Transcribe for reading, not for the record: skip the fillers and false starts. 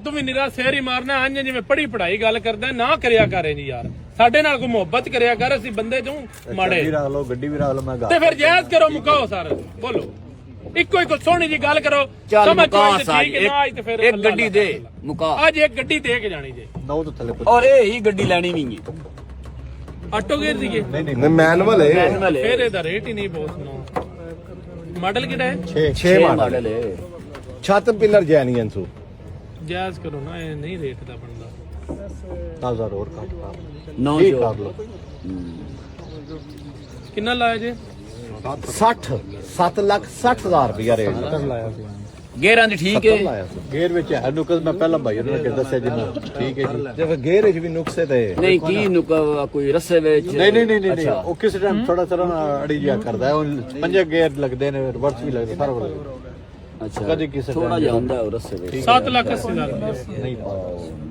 ਤੂੰ ਵੀ ਨਿਰਾ ਸਿਰ ਹੀ ਮਾਰਨਾ ਆਂ ਜਿਵੇਂ ਪੜ੍ਹੀ ਪੜ੍ਹਾਈ ਗੱਲ ਕਰਦਾ ਨਾ ਕਰਿਆ ਕਰੇ ਜੀ ਯਾਰ ਸਾਡੇ ਨਾਲ ਕੋਈ ਮੁਹੱਬਤ ਕਰਿਆ ਕਰ ਅਸੀਂ ਬੰਦੇ ਚੋਂ ਮਾੜੇ ਰੱਖ ਲਓ ਗੱਡੀ ਵੀ ਰੱਖ ਲਓ ਮੈਂ ਤੇ ਫਿਰ ਜਾਇਜ਼ ਕਰੋ ਮੁਕਾਓ ਸਰ ਬੋਲੋ ਇੱਕੋ ਇੱਕ ਸੋਹਣੀ ਜੀ ਗੱਲ ਕਰੋ ਸਮਝ ਠੀਕ ਨਾ ਆਈ ਤੇ ਫਿਰ ਇੱਕ ਗੱਡੀ ਦੇ ਮੁਕਾ ਅੱਜ ਇੱਕ ਗੱਡੀ ਦੇ ਕੇ ਜਾਣੀ ਜੇ ਨੌ ਤੋਂ ਥੱਲੇ ਔਰ ਇਹ ਹੀ ਗੱਡੀ ਲੈਣੀ ਨਹੀਂ ਹੈ ਆਟੋ ਗੇਅਰ ਦੀਏ ਨਹੀਂ ਮੈਨੂਅਲ ਹੈ ਫਿਰ ਇਹਦਾ ਰੇਟ ਹੀ ਨਹੀਂ ਬਹੁਤ ਸੁਣੋ ਮਾਡਲ ਕਿਹੜਾ ਹੈ 6 ਮਾਡਲ ਹੈ ਛੱਤ ਪਿਲਰ ਜੈਨੀਅਨ ਸੂ ਜਾਇਜ਼ ਕਰੋ ਨਾ ਇਹ ਨਹੀਂ ਰੇਟ ਦਾ ਬਣਦਾ 10,000 ਹੋਰ ਘੱਟ 9 ਠੀਕ ਕਰ ਲਓ ਕਿੰਨਾ ਲਾਇਆ ਜੇ 7,60,000 ਰੁਪਇਆ ਰੇਟ ਲਾਇਆ ਸੀ ਗੇਰਾਂ ਦੀ ਠੀਕ ਹੈ ਲਾਇਆ ਸੀ ਗੇਅਰ ਵਿੱਚ ਹੈ ਨੁਕਸ ਮੈਂ ਪਹਿਲਾਂ ਭਾਈ ਉਹਨਾਂ ਨੇ ਦੱਸਿਆ ਜਿੰਨਾ ਠੀਕ ਹੈ ਜੀ ਜੇ ਫਿਰ ਗੇਅਰ ਵਿੱਚ ਵੀ ਨੁਕਸੇ ਤੇ ਨਹੀਂ ਕੀ ਕੋਈ ਰਸੇ ਵਿੱਚ ਨਹੀਂ ਉਹ ਕਿਸੇ ਟਾਈਮ ਥੋੜਾ ਥੋੜਾ ਅੜੀ ਜਿਹਾ ਕਰਦਾ ਉਹ ਪੰਜੇ ਗੇਅਰ ਲੱਗਦੇ ਨੇ ਰਿਵਰਸ ਵੀ ਲੱਗਦੇ ਸਾਰਾ ਲੱਗਦਾ ਅੱਛਾ ਕਦੇ ਕਿਸੇ ਥੋੜਾ ਜਿਹਾ ਹੁੰਦਾ ਉਹ ਰਸੇ ਵਿੱਚ 7,80,000 ਨਹੀਂ